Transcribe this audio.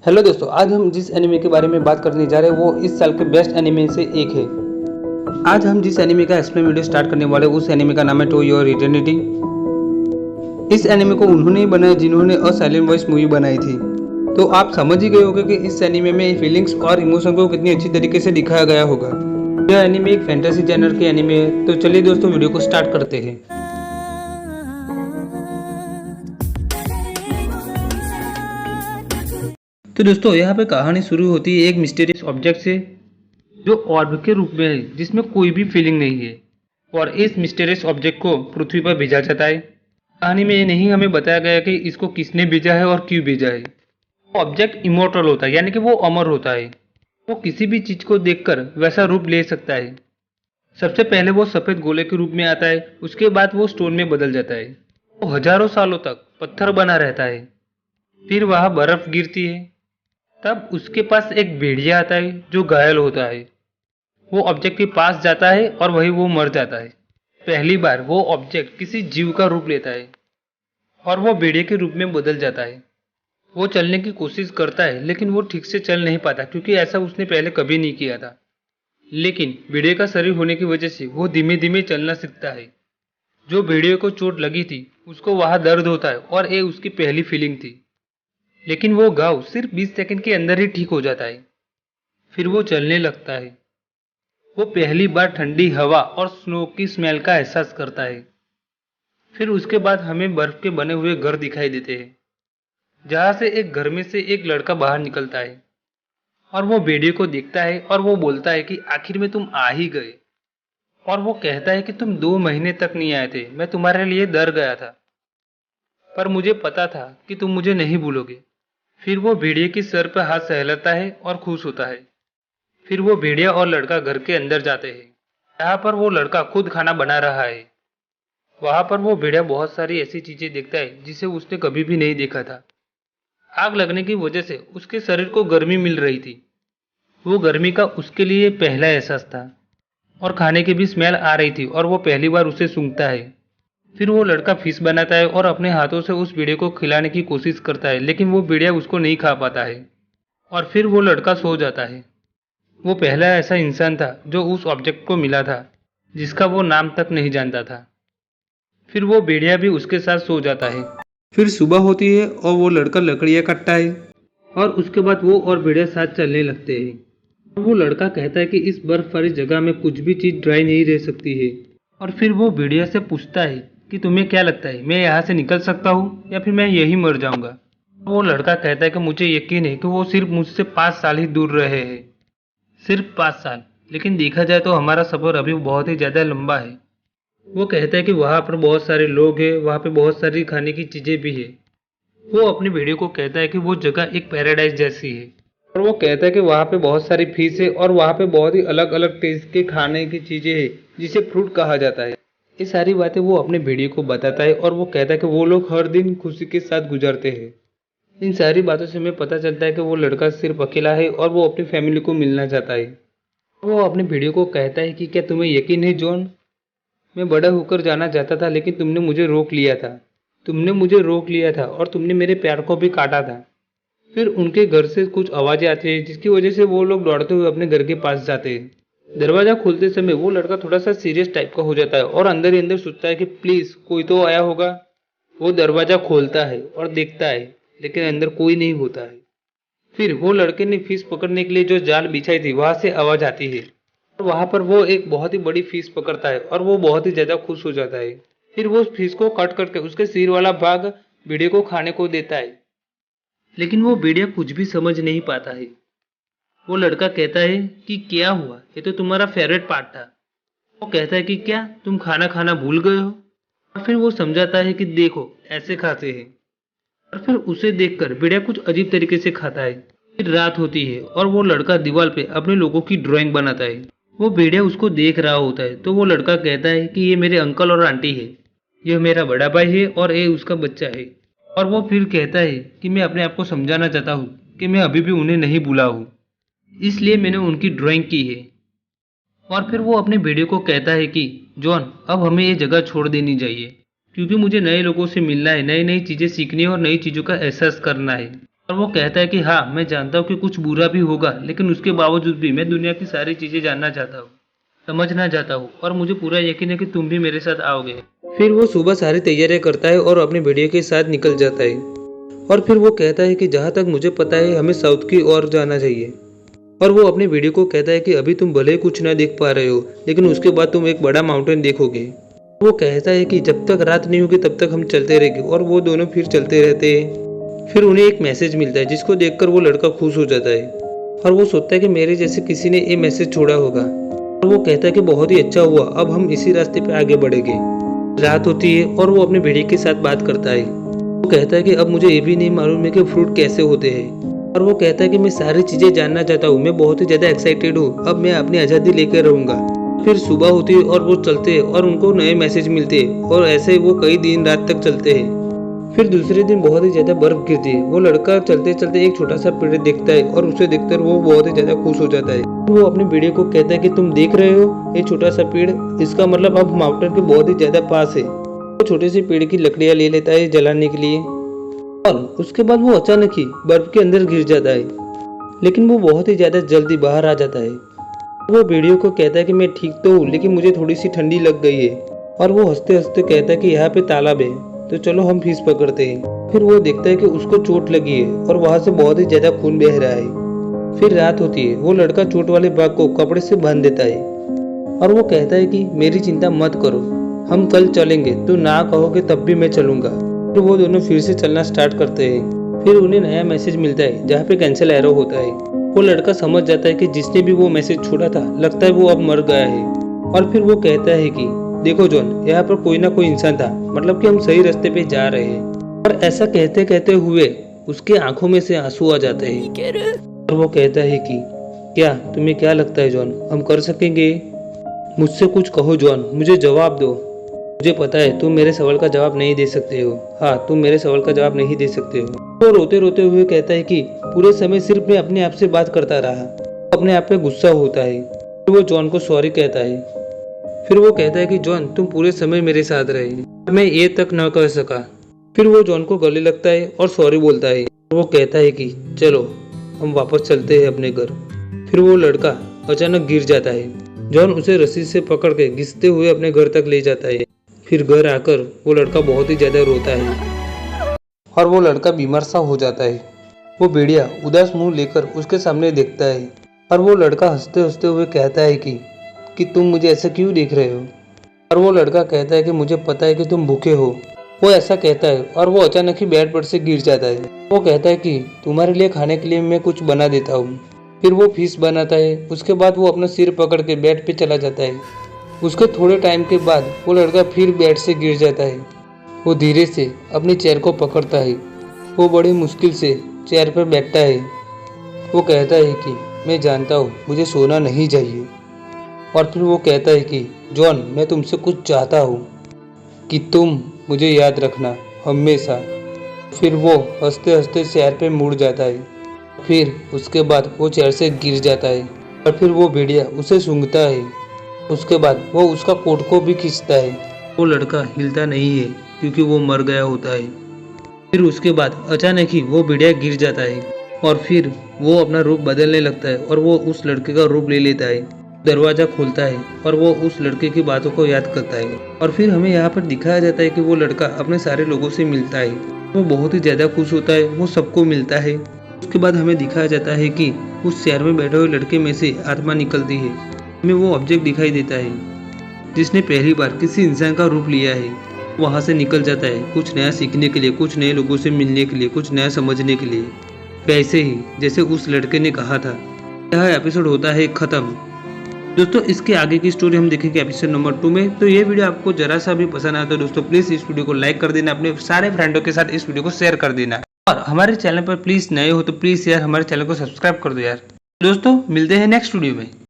Hello दोस्तों, आज हम जिस एनिमे के बारे में बात करने जा रहे हैं वो इस साल के बेस्ट एनिमे से एक है। आज हम जिस एनिमे का एक्सप्लेन वीडियो स्टार्ट करने वाले हैं उस एनिमे का नाम है टू योर इटर्निटी। इस एनिमे को उन्होंने ही बनाया जिन्होंने अ साइलेंट वॉइस मूवी बनाई थी। तो आप समझ ही गए होंगे कि इस एनिमे में फीलिंग्स और इमोशन को कितनी अच्छी तरीके से दिखाया गया होगा। यह एनिमे एक फैंटेसी जनर के एनिमे है। तो चलिए दोस्तों, वीडियो को स्टार्ट करते हैं। तो दोस्तों, यहाँ पे कहानी शुरू होती है एक मिस्टीरियस ऑब्जेक्ट से जो ऑर्ब के रूप में है, जिसमें कोई भी फीलिंग नहीं है, और इस मिस्टीरियस ऑब्जेक्ट को पृथ्वी पर भेजा जाता है। कहानी में ये नहीं हमें बताया गया कि इसको किसने भेजा है और क्यों भेजा है। वो ऑब्जेक्ट इमोर्टल होता है, यानी कि वो अमर होता है। वो किसी भी चीज को देखकर वैसा रूप ले सकता है। सबसे पहले वो सफेद गोले के रूप में आता है, उसके बाद वो स्टोन में बदल जाता है। वो हजारों सालों तक पत्थर बना रहता है। फिर वहां बर्फ गिरती है। तब उसके पास एक भेड़िया आता है जो घायल होता है। वो ऑब्जेक्ट के पास जाता है और वही वो मर जाता है। पहली बार वो ऑब्जेक्ट किसी जीव का रूप लेता है और वो भेड़िए के रूप में बदल जाता है। वो चलने की कोशिश करता है, लेकिन वो ठीक से चल नहीं पाता क्योंकि ऐसा उसने पहले कभी नहीं किया था। लेकिन भेड़िए का शरीर होने की वजह से वो धीमे धीमे चलना सीखता है। जो भेड़िए को चोट लगी थी उसको वहां दर्द होता है और ये उसकी पहली फीलिंग थी। लेकिन वो घाव सिर्फ 20 सेकंड के अंदर ही ठीक हो जाता है। फिर वो चलने लगता है। वो पहली बार ठंडी हवा और स्नो की स्मेल का एहसास करता है। फिर उसके बाद हमें बर्फ के बने हुए घर दिखाई देते हैं, जहां से एक घर में से एक लड़का बाहर निकलता है और वो भेड़िए को देखता है और वो बोलता है कि आखिर में तुम आ ही गए। और वो कहता है कि तुम 2 महीने तक नहीं आए थे, मैं तुम्हारे लिए डर गया था, पर मुझे पता था कि तुम मुझे नहीं भूलोगे। फिर वो भेड़िए की सर पर हाथ सहलाता है और खुश होता है। फिर वो भेड़िया और लड़का घर के अंदर जाते हैं, यहाँ पर वो लड़का खुद खाना बना रहा है। वहां पर वो भेड़िया बहुत सारी ऐसी चीजें देखता है जिसे उसने कभी भी नहीं देखा था। आग लगने की वजह से उसके शरीर को गर्मी मिल रही थी। वो गर्मी का उसके लिए पहला एहसास था, और खाने की भी स्मेल आ रही थी और वो पहली बार उसे सूंघता है। फिर वो लड़का फिश बनाता है और अपने हाथों से उस भेड़िए को खिलाने की कोशिश करता है, लेकिन वो भेड़िया उसको नहीं खा पाता है। और फिर वो लड़का सो जाता है। वो पहला ऐसा इंसान था जो उस ऑब्जेक्ट को मिला था जिसका वो नाम तक नहीं जानता था। फिर वो भेड़िया भी उसके साथ सो जाता है। फिर सुबह होती है और वो लड़का लकड़ियाँ काटता है, और उसके बाद वो और भेड़िया साथ चलने लगते हैं। और वो लड़का कहता है कि इस बर्फ वाली जगह में कुछ भी चीज़ ड्राई नहीं रह सकती है। और फिर वो भेड़िया से पूछता है कि तुम्हें क्या लगता है, मैं यहाँ से निकल सकता हूँ या फिर मैं यही मर जाऊंगा। वो लड़का कहता है कि मुझे यकीन है कि वो सिर्फ मुझसे 5 साल ही दूर रहे हैं। सिर्फ 5 साल, लेकिन देखा जाए तो हमारा सफर अभी बहुत ही ज्यादा लंबा है। वो कहता है कि वहां पर बहुत सारे लोग हैं, वहां पे बहुत सारी खाने की चीजें भी है। वो अपनी भेड़ियों को कहता है कि वो जगह एक पैराडाइज जैसी है। और वो कहता है कि वहां पे बहुत सारी फिश है और वहां पे बहुत ही अलग अलग टेस्ट के खाने की चीजें हैं, जिसे फ्रूट कहा जाता है। ये सारी बातें वो अपने भेड़िए को बताता है और वो कहता है कि वो लोग हर दिन खुशी के साथ गुजारते हैं। इन सारी बातों से हमें पता चलता है कि वो लड़का सिर्फ अकेला है और वो अपनी फैमिली को मिलना चाहता है। वो अपने भेड़िए को कहता है कि क्या तुम्हें यकीन है जॉन, मैं बड़ा होकर जाना चाहता था लेकिन तुमने मुझे रोक लिया था। तुमने मुझे रोक लिया था और तुमने मेरे प्यार को भी काटा था। फिर उनके घर से कुछ आवाजें आती है जिसकी वजह से वो लोग दौड़ते हुए अपने घर के पास जाते हैं। दरवाजा खोलते समय वो लड़का थोड़ा सा सीरियस टाइप का हो जाता है और अंदर ही अंदर सोचता है कि प्लीज कोई तो आया होगा। वो दरवाजा खोलता है और देखता है, लेकिन अंदर कोई नहीं होता है। फिर वो लड़के ने फिश पकड़ने के लिए जो जाल बिछाई थी वहां से आवाज आती है, और वहां पर वो एक बहुत ही बड़ी फिश पकड़ता है और वो बहुत ही ज्यादा खुश हो जाता है। फिर वो उस फिश को कट करके उसके सिर वाला भाग भेड़िए को खाने को देता है, लेकिन वो भेड़िया कुछ भी समझ नहीं पाता है। वो लड़का कहता है कि क्या हुआ, ये तो तुम्हारा फेवरेट पार्ट था। वो कहता है कि क्या तुम खाना खाना भूल गए हो। और फिर वो समझाता है कि देखो ऐसे खाते हैं। और फिर उसे देखकर भेड़िया कुछ अजीब तरीके से खाता है। फिर रात होती है और वो लड़का दीवार पे अपने लोगों की ड्राइंग बनाता है। वो भेड़िया उसको देख रहा होता है, तो वो लड़का कहता है कि ये मेरे अंकल और आंटी है, यह मेरा बड़ा भाई है और ये उसका बच्चा है। और वो फिर कहता है कि मैं अपने आप को समझाना चाहता हूँ कि मैं अभी भी उन्हें नहीं भूला हूँ, इसलिए मैंने उनकी ड्राइंग की है। और फिर वो अपने भेड़िए को कहता है कि जॉन, अब हमें ये जगह छोड़ देनी चाहिए, क्योंकि मुझे नए लोगों से मिलना है, नई नई चीजें सीखनी है और नई चीजों का एहसास करना है। और वो कहता है कि हाँ, मैं जानता हूँ कि कुछ बुरा भी होगा, लेकिन उसके बावजूद भी मैं दुनिया की सारी चीज़ें जानना चाहता हूँ, समझना चाहता हूँ, और मुझे पूरा यकीन है कि तुम भी मेरे साथ आओगे। फिर वो सुबह सारी तैयारियां करता है और अपनी भेड़िया के साथ निकल जाता है। और फिर वो कहता है कि जहाँ तक मुझे पता है हमें साउथ की ओर जाना चाहिए। और वो अपनी भेड़िया को कहता है कि अभी तुम भले ही कुछ ना देख पा रहे हो, लेकिन उसके बाद तुम एक बड़ा माउंटेन देखोगे। वो कहता है कि जब तक रात नहीं होगी तब तक हम चलते रहेंगे, और वो दोनों फिर चलते रहते हैं। फिर उन्हें एक मैसेज मिलता है जिसको देखकर वो लड़का खुश हो जाता है, और वो सोचता है कि मेरे जैसे किसी ने ये मैसेज छोड़ा होगा। और वो कहता है कि बहुत ही अच्छा हुआ, अब हम इसी रास्ते पे आगे बढ़ेंगे। रात होती है और वो अपने भेड़िए के साथ बात करता है। वो कहता है कि अब मुझे ये भी नहीं मालूम है कि फ्रूट कैसे होते हैं। और वो कहता है कि मैं सारी चीजें जानना चाहता हूँ, मैं बहुत ही ज्यादा एक्साइटेड हूँ, अब मैं अपनी आज़ादी लेकर रहूंगा। फिर सुबह होती है और वो चलते हैं और उनको नए मैसेज मिलते हैं, और ऐसे वो कई दिन रात तक चलते हैं। फिर दूसरे दिन बहुत ही ज्यादा बर्फ गिरती है। वो लड़का चलते चलते एक छोटा सा पेड़ देखता है और उसे देखकर वो बहुत ही ज्यादा खुश हो जाता है। वो अपने भेड़िए को कहता है कि तुम देख रहे हो ये छोटा सा पेड़, इसका मतलब अब माउंटेन के बहुत ही ज्यादा पास है। वो छोटे से पेड़ की लकड़ियां ले लेता है जलाने के लिए, और उसके बाद वो अचानक ही बर्फ के अंदर गिर जाता है, लेकिन वो बहुत ही ज्यादा जल्दी बाहर आ जाता है। वो भेड़ियों को कहता है कि मैं ठीक तो हूँ, लेकिन मुझे थोड़ी सी ठंडी लग गई है। और वो हंसते हंसते कहता है कि यहाँ पे तालाब है, तो चलो हम फिश पकड़ते हैं। फिर वो देखता है कि उसको चोट लगी है और वहां से बहुत ही ज्यादा खून बह रहा है। फिर रात होती है। वो लड़का चोट वाले बाघ को कपड़े से बांध देता है, और वो कहता है कि मेरी चिंता मत करो, हम कल चलेंगे, तो ना कहोगे तब भी मैं चलूंगा। फिर वो दोनों फिर से चलना स्टार्ट करते हैं। फिर उन्हें नया मैसेज मिलता है जहाँ पे कैंसिल एरो होता है। वो लड़का समझ जाता है कि जिसने भी वो मैसेज छोड़ा था, लगता है वो अब मर गया है। और फिर वो कहता है कि देखो जॉन, यहाँ पर कोई ना कोई इंसान था, मतलब कि हम सही रास्ते पे जा रहे हैं। और ऐसा कहते कहते हुए उसके आंखों में से आंसू आ जाते हैं। और वो कहता है कि क्या तुम्हें क्या लगता है जॉन, हम कर सकेंगे? मुझसे कुछ कहो जॉन, मुझे जवाब दो। मुझे पता है तुम मेरे सवाल का जवाब नहीं दे सकते हो। हाँ, तुम मेरे सवाल का जवाब नहीं दे सकते हो। वो रोते रोते हुए कहता है कि पूरे समय सिर्फ मैं अपने आप से बात करता रहा। अपने आप पे गुस्सा होता है। फिर वो जॉन को सॉरी कहता है। फिर वो कहता है कि जॉन, तुम पूरे समय मेरे साथ रहे, मैं ये तक न कर सका। फिर वो जॉन को गले लगता है और सॉरी बोलता है। वो कहता है कि चलो हम वापस चलते हैं अपने घर। फिर वो लड़का अचानक गिर जाता है। जॉन उसे रस्सी से पकड़ के घिसते हुए अपने घर तक ले जाता है। फिर घर आकर वो लड़का बहुत ही ज्यादा रोता है, और वो लड़का बीमार सा हो जाता है। वो भेड़िया उदास मुंह लेकर उसके सामने देखता है, और वो लड़का हंसते हंसते हुए कहता है कि तुम मुझे ऐसा क्यों देख रहे हो? और वो लड़का कहता है कि मुझे पता है कि तुम भूखे हो। वो ऐसा कहता है और वो अचानक ही बेड पर से गिर जाता है। वो कहता है कि तुम्हारे लिए खाने के लिए मैं कुछ बना देता हूँ। फिर वो फिश बनाता है। उसके बाद वो अपना सिर पकड़ के बेड पे चला जाता है। उसके थोड़े टाइम के बाद वो लड़का फिर बेड से गिर जाता है। वो धीरे से अपनी चेयर को पकड़ता है। वो बड़ी मुश्किल से चेयर पर बैठता है। वो कहता है कि मैं जानता हूँ मुझे सोना नहीं चाहिए। और फिर वो कहता है कि जॉन, मैं तुमसे कुछ चाहता हूँ कि तुम मुझे याद रखना हमेशा। फिर वो हंसते हंसते चेयर पे मुड़ जाता है। फिर उसके बाद वो चेयर से गिर जाता है, और फिर वो भेड़िया उसे सूंघता है। उसके बाद वो उसका कोट को भी खींचता है। वो लड़का हिलता नहीं है क्योंकि वो मर गया होता है। फिर उसके बाद अचानक ही वो भेड़िया गिर जाता है, और फिर वो अपना रूप बदलने लगता है और वो उस लड़के का रूप ले लेता है। दरवाजा खोलता है और वो उस लड़के की बातों को याद करता है। और फिर हमें यहाँ पर दिखाया जाता है कि वो लड़का अपने सारे लोगों से मिलता है। वो बहुत ही ज्यादा खुश होता है, वो सबको मिलता है। उसके बाद हमें दिखाया जाता है कि उस चेयर में बैठे हुए लड़के में से आत्मा निकलती है। हमें वो ऑब्जेक्ट दिखाई देता है जिसने पहली बार किसी इंसान का रूप लिया है। वहाँ से निकल जाता है कुछ नया सीखने के लिए, कुछ नए लोगों से मिलने के लिए, कुछ नया समझने के लिए, वैसे ही जैसे उस लड़के ने कहा था। यह एपिसोड होता है खत्म। दोस्तों, इसके आगे की स्टोरी हम देखेंगे एपिसोड नंबर 2 में। तो ये वीडियो आपको जरा सा भी पसंद आया तो दोस्तों प्लीज इस वीडियो को लाइक कर देना, अपने सारे फ्रेंडों के साथ इस वीडियो को शेयर कर देना, और हमारे चैनल पर प्लीज नए हो तो प्लीज यार हमारे चैनल को सब्सक्राइब कर दो यार। दोस्तों, मिलते हैं नेक्स्ट वीडियो में।